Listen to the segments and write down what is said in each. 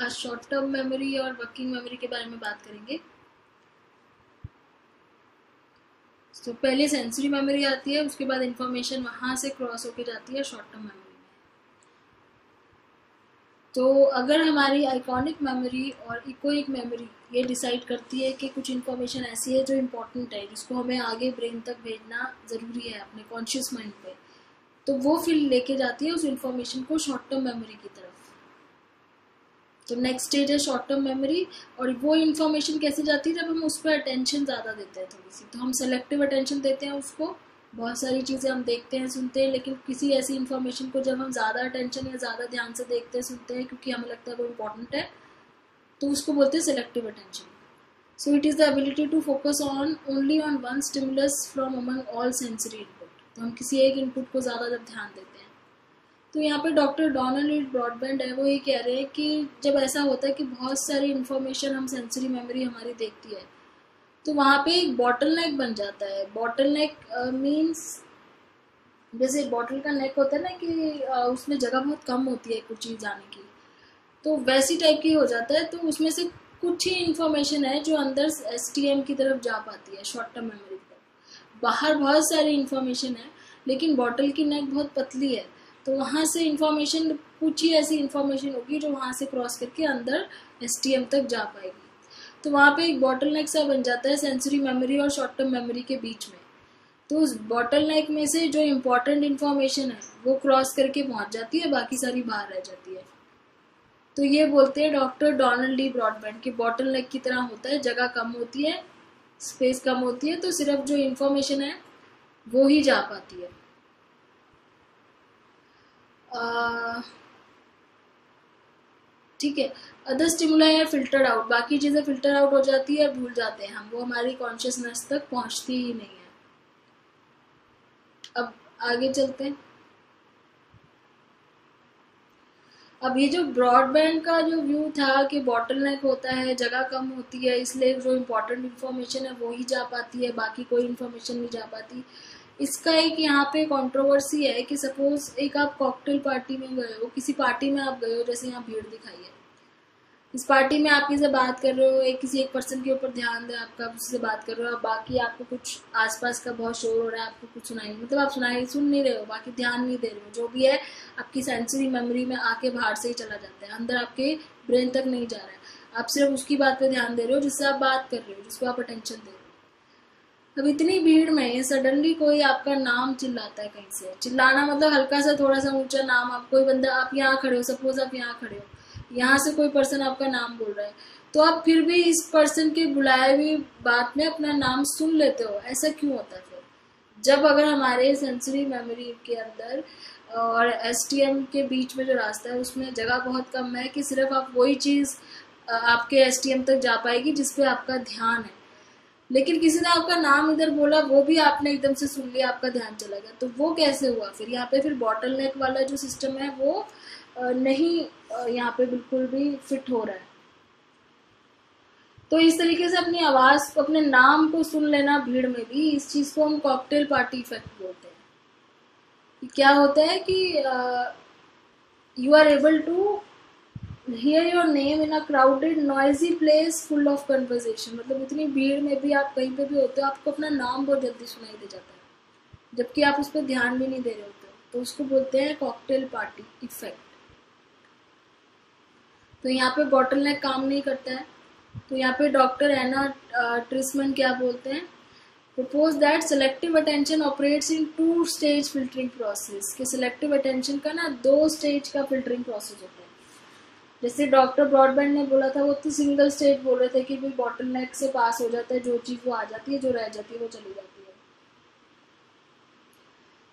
आज short term memory और working memory के बारे में बात करेंगे। तो पहले सेंसरी मेमोरी आती है, उसके बाद इंफॉर्मेशन वहाँ से क्रॉस होके जाती है शॉर्ट टर्म मेमोरी में। तो अगर हमारी आइकॉनिक मेमोरी और इकोइक मेमोरी ये डिसाइड करती है कि कुछ इन्फॉर्मेशन ऐसी है जो इम्पोर्टेंट है, जिसको हमें आगे ब्रेन तक भेजना ज़रूरी है अपने कॉन्शियस माइंड पे, तो वो फिर लेके जाती है उस इन्फॉर्मेशन को शॉर्ट टर्म मेमोरी की तरफ। तो नेक्स्ट स्टेज है शॉर्ट टर्म मेमोरी। और वो इन्फॉर्मेशन कैसे जाती है, जब हम उस पर अटेंशन ज़्यादा देते हैं थोड़ी सी, तो हम सेलेक्टिव अटेंशन देते हैं उसको। बहुत सारी चीज़ें हम देखते हैं, सुनते हैं, लेकिन किसी ऐसी इन्फॉर्मेशन को जब हम ज़्यादा अटेंशन या ज़्यादा ध्यान से देखते हैं, सुनते हैं, क्योंकि हमें लगता है वो इम्पोर्टेंट है, तो उसको बोलते हैं selective attention. So it is the ability to focus on only on one stimulus from among all sensory input. तो हम किसी एक इनपुट को ज़्यादा जब ध्यान देते हैं, तो यहाँ पे डॉक्टर डोनाल्ड ब्रॉडबैंड है, वो ये कह रहे हैं कि जब ऐसा होता है कि बहुत सारी इन्फॉर्मेशन हम सेंसरी मेमोरी हमारी देखती है, तो वहाँ पे एक बॉटल नेक बन जाता है। बॉटल नेक मीन्स जैसे बॉटल का नेक होता है ना कि उसमें जगह बहुत कम होती है कुछ चीज़ जाने की, तो वैसी टाइप की हो जाता है। तो उसमें से कुछ ही इन्फॉर्मेशन है जो अंदर STM की तरफ जा पाती है, शॉर्ट टर्म मेमोरी पर। बाहर बहुत सारी इन्फॉर्मेशन है, लेकिन बॉटल की नेक बहुत पतली है, तो वहाँ से इन्फॉर्मेशन, कुछ ही ऐसी इन्फॉर्मेशन होगी जो वहाँ से क्रॉस करके अंदर STM तक जा पाएगी। तो वहाँ पे एक बॉटल नेक सा बन जाता है सेंसरी मेमोरी और शॉर्ट टर्म मेमोरी के बीच में। तो उस बॉटल नेक में से जो इम्पोर्टेंट इन्फॉर्मेशन है वो क्रॉस करके पहुँच जाती है, बाकी सारी बाहर रह जाती है। तो ये बोलते हैं डॉक्टर डोनाल्ड डी ब्रॉडबैंड कि बॉटल नेक की तरह होता है, जगह कम होती है, स्पेस कम होती है, तो सिर्फ जो इन्फॉर्मेशन है वो ही जा पाती है। ठीक है, अदर स्टिमुलाई है फिल्टर्ड आउट, बाकी चीज़ें फिल्टर आउट हो जाती है, भूल जाते हैं हम, वो हमारी कॉन्शियसनेस तक पहुंचती ही नहीं है। अब आगे चलते हैं। अब ये जो ब्रॉडबैंड का जो व्यू था कि बॉटल नेक होता है, जगह कम होती है, इसलिए जो इम्पोर्टेंट इन्फॉर्मेशन है वो ही जा पाती है, बाकी कोई इन्फॉर्मेशन नहीं जा पाती। इसका एक यहाँ पे कंट्रोवर्सी है कि सपोज एक आप कॉकटेल पार्टी में गए हो, किसी पार्टी में आप गए हो, जैसे यहाँ भीड़ दिखाई है, इस पार्टी में आप किसी से बात कर रहे हो, किसी एक पर्सन के ऊपर ध्यान दे, आपका उससे बात कर रहे हो, बाकी आपको कुछ आसपास का बहुत शोर हो रहा है, आपको कुछ सुनाई, मतलब आप सुन नहीं रहे हो, बाकी ध्यान नहीं दे रहे हो, जो भी है आपकी सेंसरी मेमोरी में आके बाहर से ही चला जाता है, अंदर आपके ब्रेन तक नहीं जा रहा है, आप सिर्फ उसकी बात पे ध्यान दे रहे हो जिससे आप बात कर रहे हो, जिसको आप अटेंशन दे रहे हो। अब इतनी भीड़ में सडनली कोई आपका नाम चिल्लाता है कहीं से, चिल्लाना मतलब हल्का सा थोड़ा सा ऊंचा नाम, आप कोई बंदा, आप यहाँ खड़े हो, सपोज आप यहाँ खड़े हो, यहाँ से कोई पर्सन आपका नाम बोल रहा है, तो आप फिर भी इस पर्सन के बुलाए हुई बात में अपना नाम सुन लेते हो। ऐसा क्यों होता है फिर, जब अगर हमारे सेंसरी मेमोरी के अंदर और STM के बीच में जो रास्ता है उसमें जगह बहुत कम है कि सिर्फ आप वही चीज़ आपके STM तक जा पाएगी जिसपे आपका ध्यान है, लेकिन किसी ने आपका नाम इधर बोला, वो भी आपने एकदम से सुन लिया, आपका ध्यान चला गया, तो वो कैसे हुआ फिर? यहाँ पे फिर बॉटल नेक वाला जो सिस्टम है वो नहीं यहाँ पे बिल्कुल भी फिट हो रहा है। तो इस तरीके से अपनी आवाज को, अपने नाम को सुन लेना भीड़ में भी, इस चीज को हम कॉकटेल पार्टी इफेक्ट बोलते हैं। क्या होता है कि you are able to hear your name in a crowded noisy place full of conversation, मतलब इतनी भीड़ में भी आप कहीं पे भी होते हो, आपको अपना नाम बहुत जल्दी सुनाई दे जाता है, जबकि आप उस पर ध्यान भी नहीं दे रहे होते, तो उसको बोलते हैं कॉकटेल पार्टी इफेक्ट। तो यहाँ पे बॉटल नेक काम नहीं करता है। तो यहाँ पे डॉक्टर एना ट्रिसमन क्या बोलते हैं, propose that selective attention operates in 2 stage filtering process, कि सेलेक्टिव अटेंशन का ना 2 स्टेज का फिल्टरिंग प्रोसेस होता है। जैसे डॉक्टर ब्रॉडबैंड ने बोला था, वो तो सिंगल स्टेज बोल रहे थे कि भाई बॉटल नेक से पास हो जाता है, जो चीज़ वो आ जाती है, जो रह जाती है वो चली जाती है,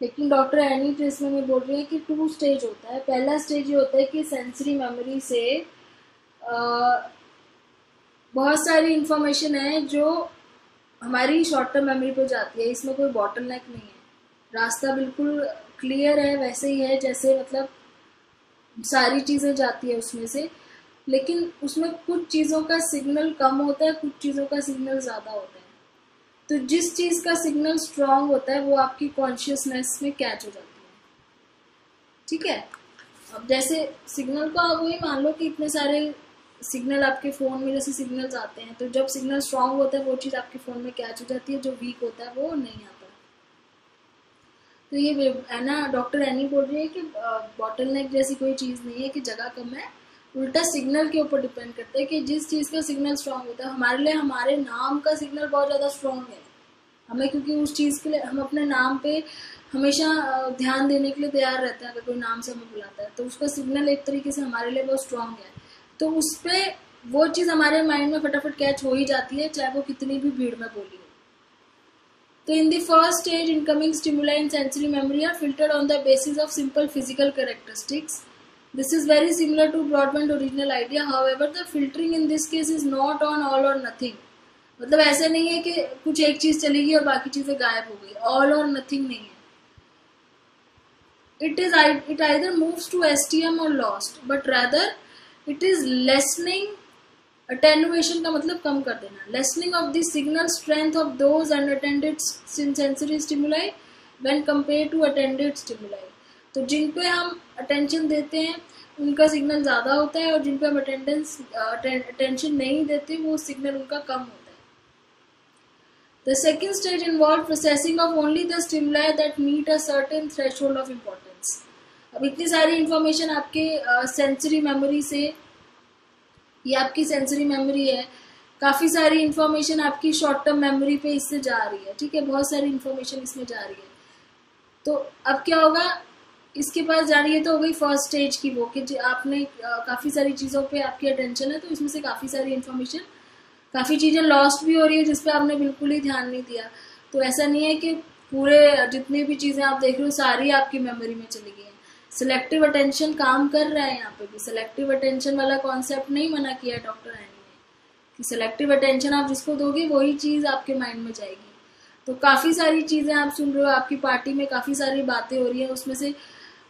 लेकिन डॉक्टर एनी ट्रिसमन में बोल रही है कि 2 स्टेज होता है। पहला स्टेज ये होता है कि सेंसरी मेमोरी से बहुत सारी इंफॉर्मेशन है जो हमारी शॉर्ट टर्म मेमोरी पे जाती है, इसमें कोई बॉटल नेक नहीं है, रास्ता बिल्कुल क्लियर है, वैसे ही है जैसे मतलब सारी चीज़ें जाती है उसमें से, लेकिन उसमें कुछ चीज़ों का सिग्नल कम होता है, कुछ चीज़ों का सिग्नल ज़्यादा होता है। तो जिस चीज़ का सिग्नल स्ट्रांग होता है वो आपकी कॉन्शियसनेस में कैच हो जाती है। ठीक है, अब जैसे सिग्नल को आप वही मान लो कि इतने सारे सिग्नल आपके फ़ोन में जैसे सिग्नल्स आते हैं, तो जब सिग्नल स्ट्रांग होता है वो चीज़ आपके फ़ोन में कैच हो जाती है, जो वीक होता है वो नहीं आता। तो ये है ना, डॉक्टर एनी बोल रही है कि बॉटल नेक जैसी कोई चीज़ नहीं है कि जगह कम है, उल्टा सिग्नल के ऊपर डिपेंड करता है कि जिस चीज़ का सिग्नल स्ट्रांग होता है। हमारे लिए हमारे नाम का सिग्नल बहुत ज़्यादा स्ट्रांग है हमें, क्योंकि उस चीज़ के लिए हम अपने नाम पे हमेशा ध्यान देने के लिए तैयार रहते हैं। अगर कोई नाम से हमें बुलाता है तो उसका सिग्नल एक तरीके से हमारे लिए बहुत स्ट्रांग है, तो उस पर वो चीज़ हमारे माइंड में फटाफट कैच हो ही जाती है, चाहे वो कितनी भी भीड़ में बोली हो। तो in the first stage, incoming stimuli and sensory memory are filtered on the basis of simple physical characteristics. This is very similar to Broadband original idea. However, the filtering in this case is not on all or nothing. मतलब ऐसे नहीं है कि कुछ एक चीज चलेगी और बाकी चीजें गायब हो गई, all or nothing नहीं है. It either moves to STM or lost, but rather it is lessening. Attenuation का मतलब कम कर देना, lessening of the signal strength of those unattended sensory stimuli when compare to attended stimuli. तो जिन पे हम अटेंशन देते हैं उनका सिग्नल ज़्यादा होता है, और जिन पे हम अटेंशन नहीं देते वो सिग्नल उनका कम होता है। The second stage involve processing of only the stimuli that meet a certain threshold of importance. अब इतनी सारी इंफॉर्मेशन आपके सेंसरी मेमोरी से, ये आपकी सेंसरी मेमोरी है, काफ़ी सारी इंफॉर्मेशन आपकी शॉर्ट टर्म मेमोरी पे इससे जा रही है, ठीक है, बहुत सारी इंफॉर्मेशन इसमें जा रही है। तो अब क्या होगा, इसके पास जा रही है तो हो गई फर्स्ट स्टेज की वो कि आपने काफ़ी सारी चीज़ों पे आपकी अटेंशन है, तो इसमें से काफ़ी सारी इंफॉर्मेशन, काफ़ी चीज़ें लॉस्ट भी हो रही है जिस पे आपने बिल्कुल ही ध्यान नहीं दिया। तो ऐसा नहीं है कि पूरे जितनी भी चीज़ें आप देख रहे हो सारी आपकी मेमोरी में चली गई हैं। सिलेक्टिव अटेंशन काम कर रहा है यहाँ पे भी, सिलेक्टिव अटेंशन वाला कॉन्सेप्ट नहीं मना किया है डॉक्टर एनी ने कि सिलेक्टिव अटेंशन आप जिसको दोगे वही चीज़ आपके माइंड में जाएगी। तो काफ़ी सारी चीज़ें आप सुन रहे हो, आपकी पार्टी में काफ़ी सारी बातें हो रही हैं, उसमें से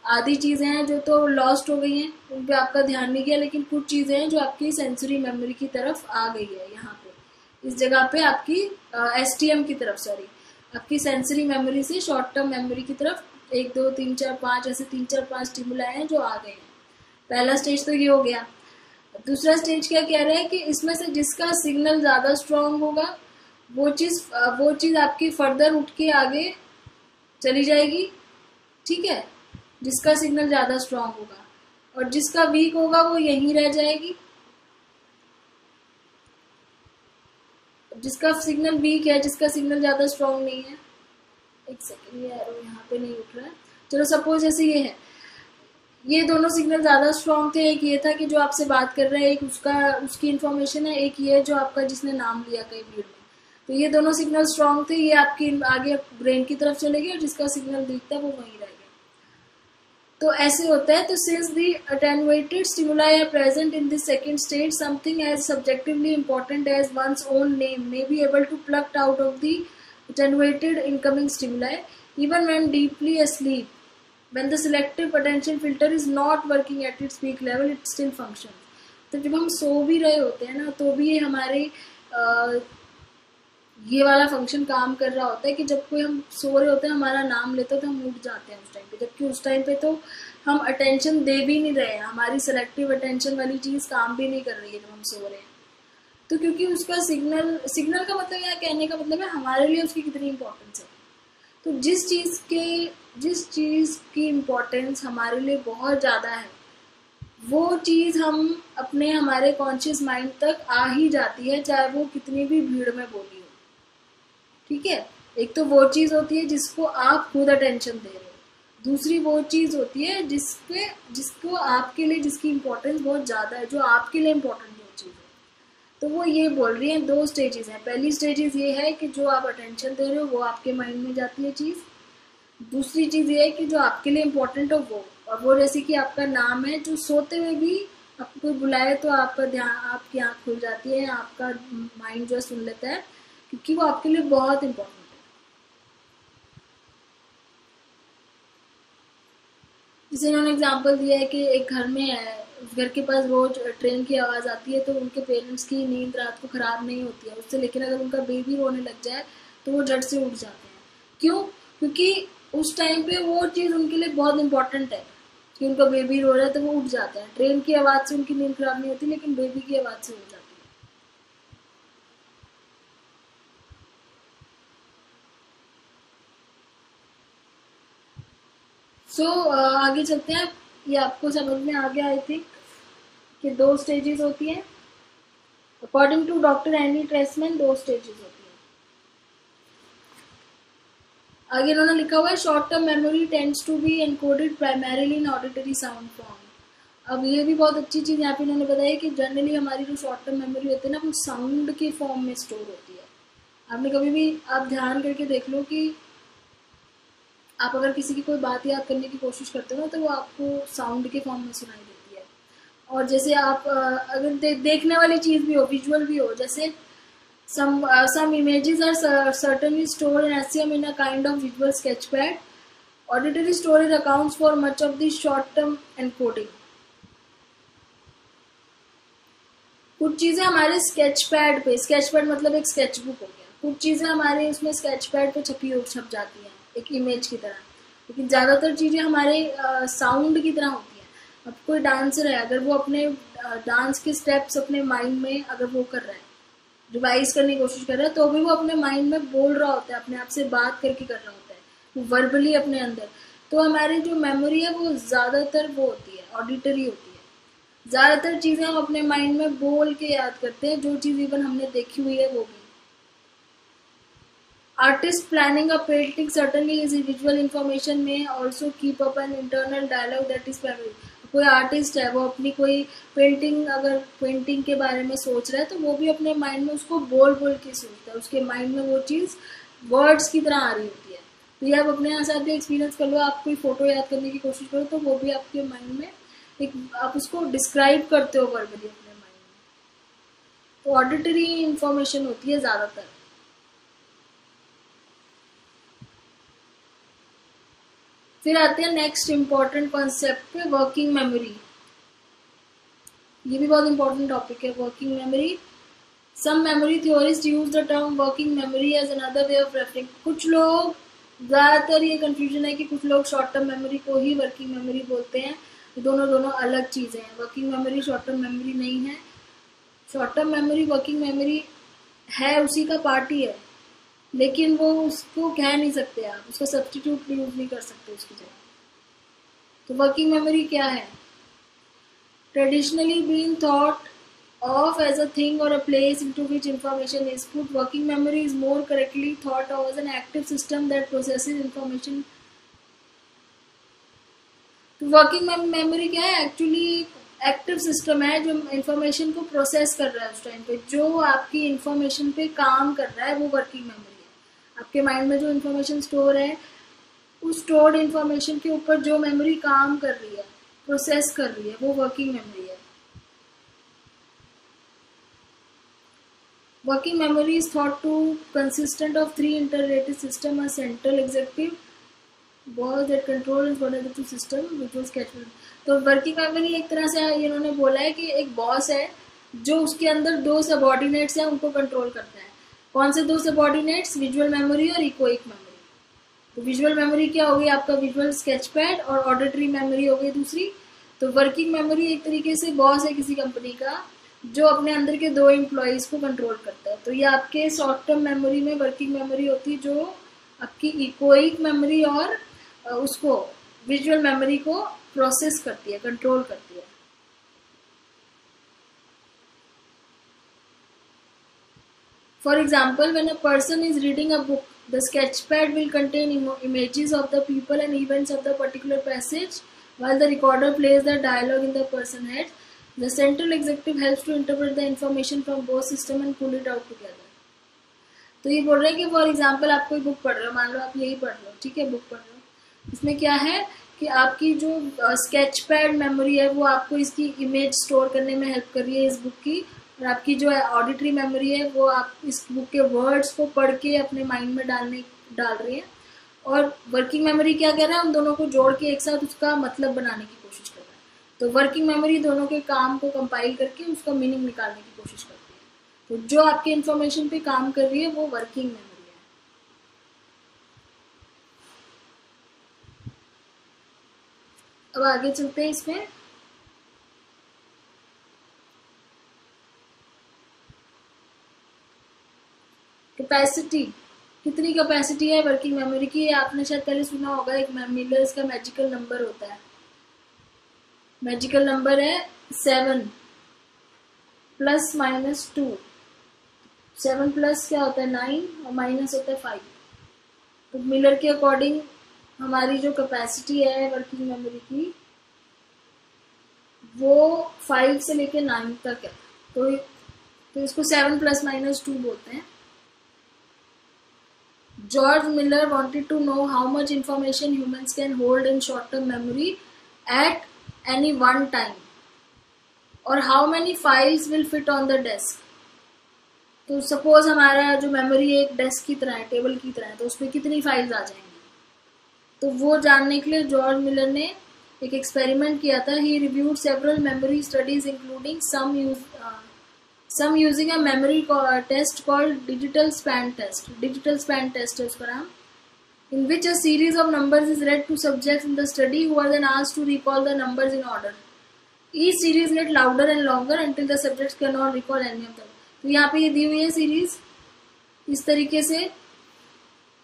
आधी चीज़ें हैं जो तो लॉस्ट हो गई हैं, उन पर आपका ध्यान नहीं गया, लेकिन कुछ चीज़ें हैं जो आपकी सेंसरी मेमोरी की तरफ आ गई है। यहाँ पे इस जगह पे आपकी STM की तरफ, सॉरी, आपकी सेंसरी मेमोरी से शॉर्ट टर्म मेमोरी की तरफ 1 2 3 4 5 ऐसे 3 4 5 स्टिमुलाई हैं जो आ गए हैं। पहला स्टेज तो ये हो गया। दूसरा स्टेज क्या कह रहे हैं कि इसमें से जिसका सिग्नल ज़्यादा स्ट्रांग होगा वो चीज़ आपकी फर्दर उठ के आगे चली जाएगी, ठीक है, जिसका सिग्नल ज़्यादा स्ट्रांग होगा, और जिसका वीक होगा वो यहीं रह जाएगी। जिसका सिग्नल वीक है, जिसका सिग्नल ज़्यादा स्ट्रांग नहीं है, एक सेकेंड, ये एरो यहाँ पे नहीं उठ रहा है, चलो सपोज जैसे ये है, ये दोनों सिग्नल ज़्यादा स्ट्रांग थे। एक ये था कि जो आपसे बात कर रहा है, एक उसकी इन्फॉर्मेशन है, एक ये जो आपका जिसने नाम लिया कई भीड़ में, तो ये दोनों सिग्नल स्ट्रांग थे, ये आपकी आगे ब्रेन की तरफ चले गए, और जिसका सिग्नल वीक था वो वहीं रह गया। तो ऐसे होता है। तो since the attenuated stimuli are present in the second stage, something as subjectively important as one's own name may be able to plucked out of the attenuated incoming stimuli even when deeply asleep. When the selective attention filter is not working at its peak level, it still functions. तो जब हम सो भी रहे होते हैं ना, तो भी ये हमारे ये वाला फंक्शन काम कर रहा होता है कि जब कोई हम सो रहे होते हैं, हमारा नाम लेते हैं तो हम उठ जाते हैं उस टाइम पे, जबकि उस टाइम पे तो हम अटेंशन दे भी नहीं रहे हैं, हमारी सेलेक्टिव अटेंशन वाली चीज़ काम भी नहीं कर रही है जब हम सो रहे हैं। तो क्योंकि उसका सिग्नल का मतलब यहाँ कहने का मतलब है हमारे लिए उसकी कितनी इम्पोर्टेंस है। तो जिस चीज़ की इम्पोर्टेंस हमारे लिए बहुत ज़्यादा है, वो चीज़ हमारे कॉन्शियस माइंड तक आ ही जाती है, चाहे वो कितनी भी भीड़ में बोली हो, ठीक है। एक तो वो चीज़ होती है जिसको आप खुद अटेंशन दे रहे हो, दूसरी वो चीज़ होती है जिसको आपके लिए जिसकी इम्पोर्टेंस बहुत ज़्यादा है, जो आपके लिए इम्पोर्टेंट चीज़ है। तो वो ये बोल रही हैं, 2 स्टेजेस हैं। पहली स्टेजेस ये है कि जो आप अटेंशन दे रहे हो वो आपके माइंड में जाती है चीज़। दूसरी चीज़ ये है कि जो आपके लिए इम्पोर्टेंट हो वो, और वो जैसे कि आपका नाम है, जो सोते हुए भी आपको कोई बुलाए तो आपका ध्यान, आपकी आँख खुल जाती है, आपका माइंड जो है सुन लेता है, क्योंकि वो आपके लिए बहुत इम्पोर्टेंट है। जैसे इन्होंने एग्जाम्पल दिया है कि एक घर में है, उस घर के पास रोज ट्रेन की आवाज़ आती है, तो उनके पेरेंट्स की नींद रात को ख़राब नहीं होती है उससे, लेकिन अगर उनका बेबी रोने लग जाए तो वो झट से उठ जाते हैं। क्यों? क्योंकि उस टाइम पे वो चीज़ उनके लिए बहुत इम्पोर्टेंट है। कि उनका बेबी रो रहा है तो वो उठ जाता है। ट्रेन की आवाज़ से उनकी नींद खराब नहीं होती, लेकिन बेबी की आवाज़ से हो जाती है। आगे चलते हैं। ये आपको समझ में आ गया आई थिंक कि 2 स्टेजेस होती हैं। According to doctor Anne Treisman 2 stages होती हैं। आगे इन्होंने लिखा हुआ है short term memory tends to be encoded primarily in auditory sound form. अब ये भी बहुत अच्छी चीज़ यहाँ पे इन्होंने बताया कि जनरली हमारी जो शॉर्ट टर्म मेमोरी होती है ना, वो साउंड के फॉर्म में स्टोर होती है। आपने कभी भी आप ध्यान करके देख लो कि आप अगर किसी की कोई बात याद करने की कोशिश करते हो ना, तो वो आपको साउंड के फॉर्म में सुनाई देती है। और जैसे आप अगर देखने वाली चीज़ भी हो, विजुअल भी हो, जैसे some images are certainly stored in SCM in a kind of visual sketchpad. Auditory storage accounts for much of the short-term encoding. कुछ चीज़ें हमारे स्केचपैड पे, स्केचपैड मतलब एक स्केचबुक हो गया, कुछ चीज़ें हमारे उसमें स्केचपैड पे छप जाती हैं एक इमेज की तरह, लेकिन ज़्यादातर चीज़ें हमारे साउंड की तरह होती हैं। अब कोई डांसर है, अगर वो अपने डांस के स्टेप्स अपने माइंड में अगर वो कर रहा है, रिवाइज करने की कोशिश कर रहा है, तो भी वो अपने माइंड में बोल रहा होता है, अपने आप से बात करके कर रहा होता है, वो वर्बली अपने अंदर। तो हमारी जो मेमोरी है वो ज़्यादातर वो होती है, ऑडिटरी होती है। ज़्यादातर चीज़ें हम अपने माइंड में बोल के याद करते हैं, जो चीज़ इवन हमने देखी हुई है वो भी। Artist planning a painting certainly is visual information में also keep up an internal dialogue that is memory. कोई आर्टिस्ट है, वो अपनी कोई पेंटिंग अगर पेंटिंग के बारे में सोच रहा है, तो वो भी अपने माइंड में उसको बोल बोल के सोचता है, उसके माइंड में वो चीज़ वर्ड्स की तरह आ रही होती है। तो ये आप अपने यहाँ साथ भी एक्सपीरियंस कर लो, आप कोई फोटो याद करने की कोशिश करो, तो वो भी आपके माइंड में एक आप उसको डिस्क्राइब करते हो वर्बली अपने माइंड में। तो ऑडिटरी इंफॉर्मेशन होती है ज़्यादातर। फिर आते हैं नेक्स्ट इम्पॉर्टेंट कॉन्सेप्ट पे, वर्किंग मेमोरी। ये भी बहुत इंपॉर्टेंट टॉपिक है, working memory. Some memory theorist use the term working memory as another way of referring. कुछ लोग, ज़्यादातर ये कंफ्यूजन है कि कुछ लोग शॉर्ट टर्म मेमोरी को ही वर्किंग मेमोरी बोलते हैं। दोनों अलग चीज़ें हैं। Working memory short term memory नहीं है। Short term memory working memory है, उसी का पार्ट ही है, लेकिन वो उसको कह नहीं सकते आप, उसका सब्स्टिट्यूट यूज नहीं कर सकते उसकी जगह। तो वर्किंग मेमोरी क्या है? Traditionally been thought of as a thing or a place into which information is put, working memory is more correctly thought of as an active system that processes information. तो working memory क्या है? Actually active system है जो information को process कर रहा है उस टाइम पे, जो आपकी इंफॉर्मेशन पे काम कर रहा है, वो वर्किंग मेमोरी है। आपके माइंड में जो इंफॉर्मेशन स्टोर है, उस स्टोर्ड इंफॉर्मेशन के ऊपर जो मेमोरी काम कर रही है, प्रोसेस कर रही है, वो वर्किंग मेमोरी है। Working memory is thought to consistent of 3 interrelated systems: a central executive boss that controls one of the two systems, which was scheduled. तो वर्किंग मेमोरी एक तरह से इन्होंने बोला है कि एक बॉस है जो उसके अंदर 2 सबऑर्डिनेट्स हैं, उनको कंट्रोल करता है। कौन से 2 सबऑर्डिनेट्स? विजुअल मेमोरी और इकोइक मेमोरी। तो विजुअल मेमोरी क्या होगी? आपका विजुअल स्केचपैड, और ऑडिटरी मेमोरी हो गई दूसरी। तो वर्किंग मेमोरी एक तरीके से बॉस है किसी कंपनी का, जो अपने अंदर के 2 एम्प्लॉयज को कंट्रोल करता है। तो ये आपके शॉर्ट टर्म मेमोरी में वर्किंग मेमोरी होती है, जो आपकी इकोइक मेमोरी और उसको विजुअल मेमोरी को प्रोसेस करती है, कंट्रोल करती है। For example, when a person is reading a book, the sketchpad will contain images of the people and events of the particular passage, while the recorder plays the dialogue in the person's head. The central executive helps to interpret the information from both system and pull it out together. तो ये बोल रहे हैं कि for example आप कोई book पढ़ रहे हो, मान लो आप यही पढ़ रहे हो, ठीक है, बुक पढ़ रहे हो, इसमें क्या है कि आपकी जो स्केचपैड मेमोरी है वो आपको इसकी इमेज स्टोर करने में हेल्प कर रही है इस बुक की, और आपकी जो है ऑडिटरी मेमोरी है वो आप इस बुक के वर्ड्स को पढ़ के अपने माइंड में डाल रही है। और वर्किंग मेमोरी क्या कर रहा है? उन दोनों को जोड़ के एक साथ उसका मतलब बनाने की कोशिश कर रहा है। तो वर्किंग मेमोरी दोनों के काम को कंपाइल करके उसका मीनिंग निकालने की कोशिश करती है। तो जो आपके इंफॉर्मेशन पे काम कर रही है वो वर्किंग मेमोरी है। अब आगे चलते हैं इसमें। कैपेसिटी, कितनी कैपेसिटी है वर्किंग मेमोरी की, आपने शायद पहले सुना होगा, एक मिलर्स का मैजिकल नंबर होता है। मैजिकल नंबर है 7 प्लस माइनस 2। 7 प्लस क्या होता है 9 और माइनस होता है 5। तो मिलर के अकॉर्डिंग हमारी जो कैपेसिटी है वर्किंग मेमोरी की वो 5 से लेके 9 तक है। तो इसको 7 प्लस माइनस 2 बोलते हैं। George Miller wanted to know how much information humans can hold in short-term memory at any one time, और how many files will fit on the desk। तो सपोज हमारा जो मेमोरी एक डेस्क की तरह है, टेबल की तरह है, तो उसमें कितनी फाइल्स आ जाएंगी। तो वो जानने के लिए जॉर्ज मिलर ने एक एक्सपेरिमेंट किया था। ही reviewed several memory studies including some using a memory test called digital span test है उसका नाम, in which a series of numbers is read to subjects in the study who are then asked to recall the numbers in order. Each series get louder and longer until the subjects cannot recall any of them। तो यहाँ पे ये दी हुई है series, इस तरीके से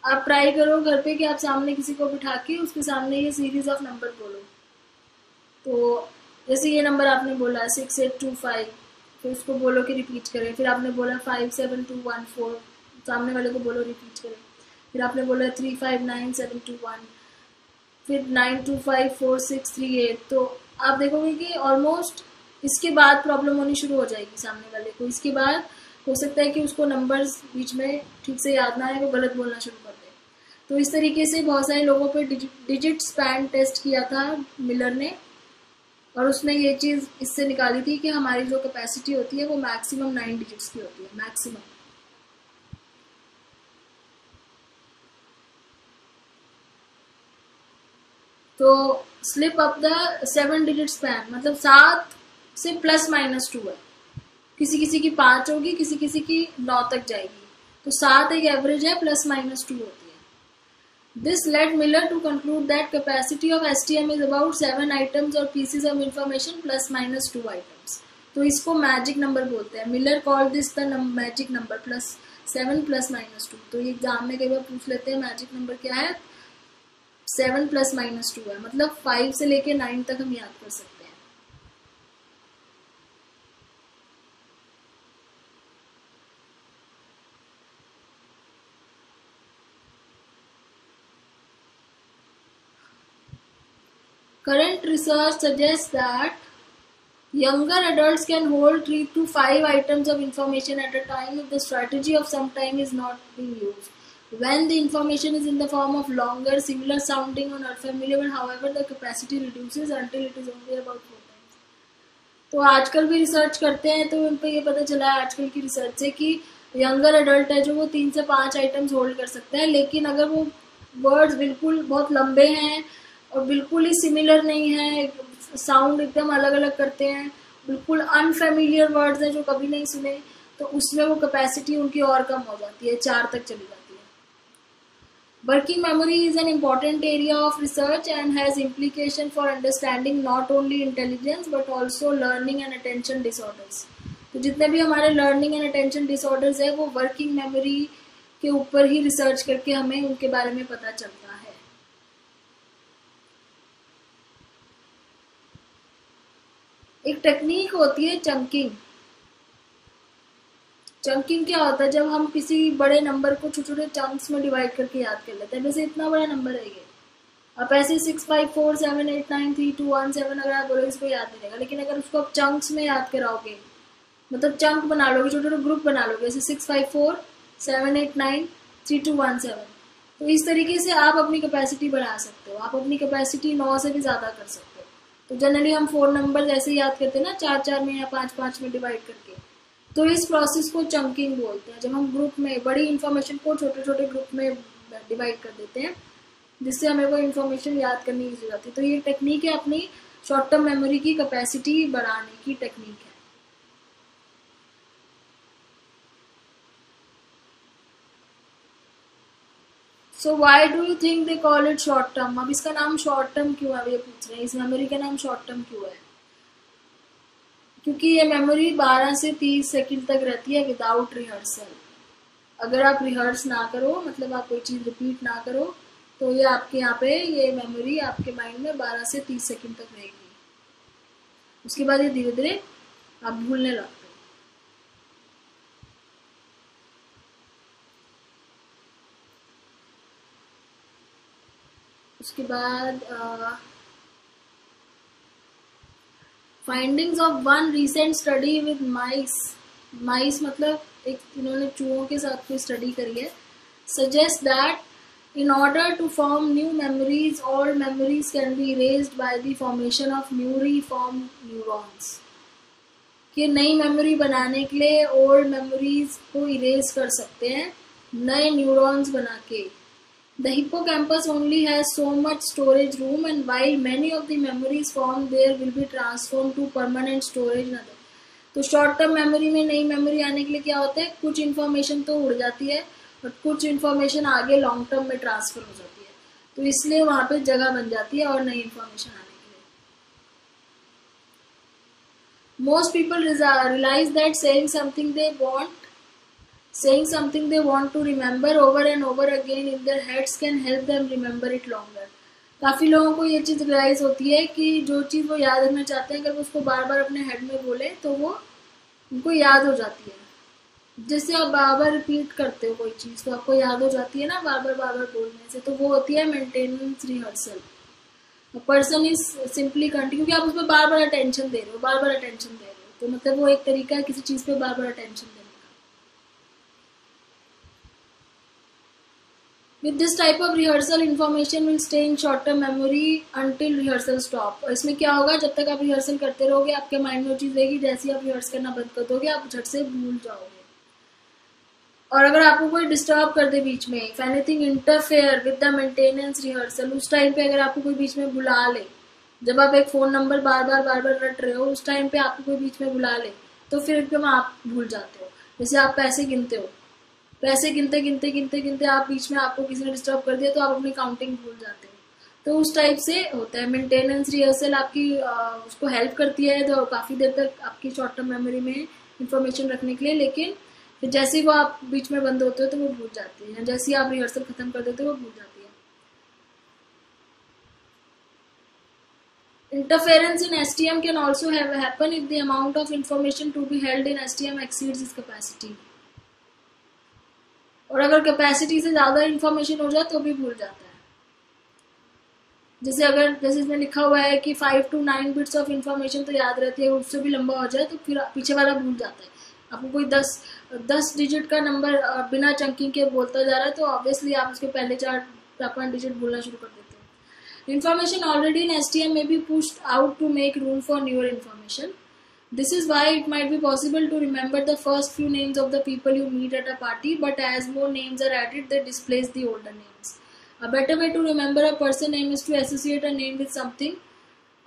आप ट्राई करो घर पे कि आप सामने किसी को बिठा के उसके सामने ये सीरीज ऑफ नंबर बोलो। तो जैसे ये नंबर आपने बोला 6825, फिर उसको बोलो कि रिपीट करें। फिर आपने बोला 57214, सामने वाले को बोलो रिपीट करें। फिर आपने बोला 359721, फिर 9254638। तो आप देखोगे कि ऑलमोस्ट इसके बाद प्रॉब्लम होनी शुरू हो जाएगी सामने वाले को। इसके बाद हो सकता है कि उसको नंबर्स बीच में ठीक से याद ना आए, वो गलत बोलना शुरू कर दे। तो इस तरीके से बहुत सारे लोगों पे डिजिट स्पैन टेस्ट किया था मिलर ने, और उसने ये चीज इससे निकाली थी कि हमारी जो कैपेसिटी होती है वो मैक्सिमम 9 डिजिट्स की होती है, मैक्सिमम। तो slip up the 7 digit span, मतलब 7 से प्लस माइनस 2 है। किसी किसी की 5 होगी, किसी किसी की 9 तक जाएगी। तो 7 एक एवरेज है, प्लस माइनस 2 होती है। This led Miller to conclude that capacity of STM is about 7 items or pieces of information plus minus 2 items। तो इसको मैजिक नंबर बोलते हैं। Miller called this the magic number plus 7 plus minus 2। तो ये exam में कई बार पूछ लेते हैं मैजिक नंबर क्या है, 7 प्लस माइनस 2 है, मतलब 5 से लेके 9 तक हम याद कर सकते हैं। Current research suggests that younger adults can hold 3 to 5 items of information at a time if the strategy of some time is not being used. When the information is in the form of longer, similar sounding or unfamiliar, however, the capacity reduces until it is only about 4 times। तो आजकल भी research करते हैं, तो उन पर ये पता चला है आजकल की रिसर्च से कि यंगर एडल्ट है जो वो 3 से 5 आइटम्स होल्ड कर सकते हैं, लेकिन अगर वो वर्ड्स बिल्कुल बहुत लंबे हैं और बिल्कुल ही सिमिलर नहीं है, साउंड एकदम अलग अलग करते हैं, बिल्कुल अनफेमिलियर वर्ड्स हैं जो कभी नहीं सुने, तो उसमें वो कैपेसिटी उनकी और कम हो जाती है, 4 तक चली जाती है। Working memory is an important area of research and has implication for understanding not only intelligence but also learning and attention disorders. तो जितने भी हमारे लर्निंग एंड अटेंशन डिसऑर्डर्स है वो वर्किंग मेमोरी के ऊपर ही रिसर्च करके हमें उनके बारे में पता चलता है। एक टेक्निक होती है चंकिंग। चंकिंग क्या होता है, जब हम किसी बड़े नंबर को छोटे छोटे चंक्स में डिवाइड करके याद कर लेते हैं। जैसे इतना बड़ा नंबर है ये, आप ऐसे 6547893217 अगर आप बोलोगे इसको याद नहीं रहेगा, लेकिन अगर उसको आप चंक्स में याद कराओगे, मतलब चंक बना लोगे, छोटे छोटे ग्रुप बना लोगे, जैसे 6547893217, तो इस तरीके से आप अपनी कैपेसिटी बढ़ा सकते हो। आप अपनी कैपेसिटी 9 से भी ज्यादा कर सकते हो। तो जनरली हम 4 नंबर ऐसे याद करते हैं ना, 4-4 में या 5-5 में डिवाइड करके, तो इस प्रोसेस को चंकिंग बोलते हैं। जब हम ग्रुप में बड़ी इन्फॉर्मेशन को छोटे छोटे ग्रुप में डिवाइड कर देते हैं, जिससे हमें वो इन्फॉर्मेशन याद करने की जरूरत है। तो ये टेक्निक है अपनी शॉर्ट टर्म मेमोरी की कैपेसिटी बढ़ाने की टेक्निक है। So why do you think they call it short term? अब इसका नाम शॉर्ट टर्म क्यों है, ये पूछ रहे हैं, इस मेमोरी का नाम शॉर्ट टर्म क्यों है? क्योंकि ये मेमोरी 12 से 30 सेकंड तक रहती है विदाउट रिहर्सल। अगर आप रिहर्स ना करो, मतलब आप कोई चीज़ रिपीट ना करो, तो ये आपके यहाँ पे ये मेमोरी आपके माइंड में 12 से 30 सेकंड तक रहेगी। उसके बाद ये धीरे धीरे आप भूलने लगते हो। उसके बाद findings of one recent study with mice मतलब एक इन्होंने चूहों के साथ कोई स्टडी करी है, suggest that in order to form new memories old memories can be erased by the formation of newly form neurons. कि नई मेमोरी बनाने के लिए ओल्ड मेमोरीज को इरेज कर सकते हैं नए न्यूरॉन्स बना के। The hippocampus only has so much storage room, and while many of the memories formed there will be transformed to permanent storage in other. तो शॉर्ट टर्म मेमोरी में नई मेमोरी आने के लिए क्या होता है, कुछ इन्फॉर्मेशन तो उड़ जाती है और कुछ इन्फॉर्मेशन आगे लॉन्ग टर्म में ट्रांसफर हो जाती है, तो इसलिए वहां पे जगह बन जाती है और नई इन्फॉर्मेशन आने के लिए। Most people realise that saying something they want to remember over and over again in their heads can help them remember it longer. काफी लोगों को ये चीज रियलाइज होती है कि जो चीज वो याद रखना चाहते हैं, अगर वो उसको बार बार अपने हेड में बोले तो वो उनको याद हो जाती है। जैसे आप बार बार रिपीट करते हो कोई चीज तो आपको याद हो जाती है ना बार बार बोलने से, तो वो होती है maintenance rehearsal. Person is simply continue, क्योंकि आप उसमें बार बार अटेंशन दे रहे हो, तो मतलब वो एक तरीका है किसी चीज पे बार बार अटेंशन देने। With this type of rehearsal, information will stay in short-term memory until rehearsal stop. और इसमें क्या होगा, जब तक आप रिहर्सल करते रहोगे आपके माइंड में वो चीज़ रहेगी, जैसे ही आप रिहर्स करना बंद कर दोगे आप झट से भूल जाओगे। और अगर आपको कोई डिस्टर्ब कर दे बीच में, if anything interfere with the maintenance rehearsal, उस टाइम पे अगर आपको कोई बीच में बुला ले, जब आप एक फ़ोन नंबर बार बार रट रहे हो, उस टाइम पे आपको कोई बीच में बुला ले तो फिर एकदम आप भूल जाते हो। जैसे आप पैसे गिनते हो, पैसे गिनते आप बीच में आपको किसी ने डिस्टर्ब कर दिया तो आप अपनी काउंटिंग भूल जाते हो, तो उस टाइप से होता है। मेंटेनेंस रिहर्सल आपकी उसको हेल्प करती है तो काफ़ी देर तक आपकी शॉर्ट टर्म मेमोरी में इंफॉर्मेशन रखने के लिए, लेकिन फिर जैसे ही वो आप बीच में बंद होते हो तो वो भूल जाती है, जैसे ही आप रिहर्सल खत्म कर देते हो वो भूल जाती है। Interference in STM can also happen if the amount of information to be held in STM exceeds its capacity. और अगर कैपेसिटी से ज्यादा इन्फॉर्मेशन हो जाए तो भी भूल जाता है। जैसे इसमें लिखा हुआ है कि 5 to 9 बिट्स ऑफ इन्फॉर्मेशन तो याद रहती है, उससे भी लंबा हो जाए तो फिर पीछे वाला भूल जाता है। आपको कोई 10 डिजिट का नंबर बिना चंकिंग के बोलता जा रहा है तो ऑब्वियसली आप उसके पहले 4-5 डिजिट भूलना शुरू कर देते हो। इन्फॉर्मेशन ऑलरेडी इन STM में be pushed out to make room for newer information. This is why it might be possible to remember the first few names of the people you meet at a party, but as more names are added, they displace the older names. A better way to remember a person name is to associate a name with something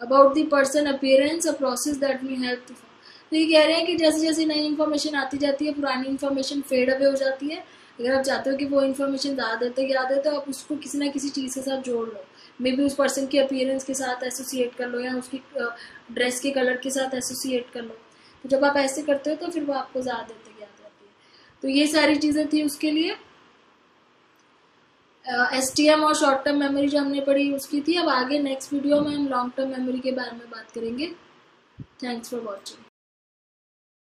about the person appearance, a process that may help to form. तो ये कह रहे हैं कि जैसे जैसे नई information आती जाती है पुरानी इन्फॉर्मेशन फेड अवे हो जाती है। अगर आप चाहते हो कि वो इन्फॉर्मेशन ज़्यादा देर तक याद है तो आप उसको किसी ना किसी चीज़ के साथ जोड़ लो, मे बी उस पर्सन के अपीयरेंस के साथ एसोसिएट कर लो या उसकी ड्रेस के कलर के साथ एसोसिएट कर लो। तो जब आप ऐसे करते हो तो फिर वो आपको ज़्यादा देर तक याद रहती है। तो ये सारी चीज़ें थी उसके लिए। STM और शॉर्ट टर्म मेमोरी जो हमने पढ़ी उसकी थी। अब आगे नेक्स्ट वीडियो में हम लॉन्ग टर्म मेमोरी के बारे में बात करेंगे। Thanks for watching.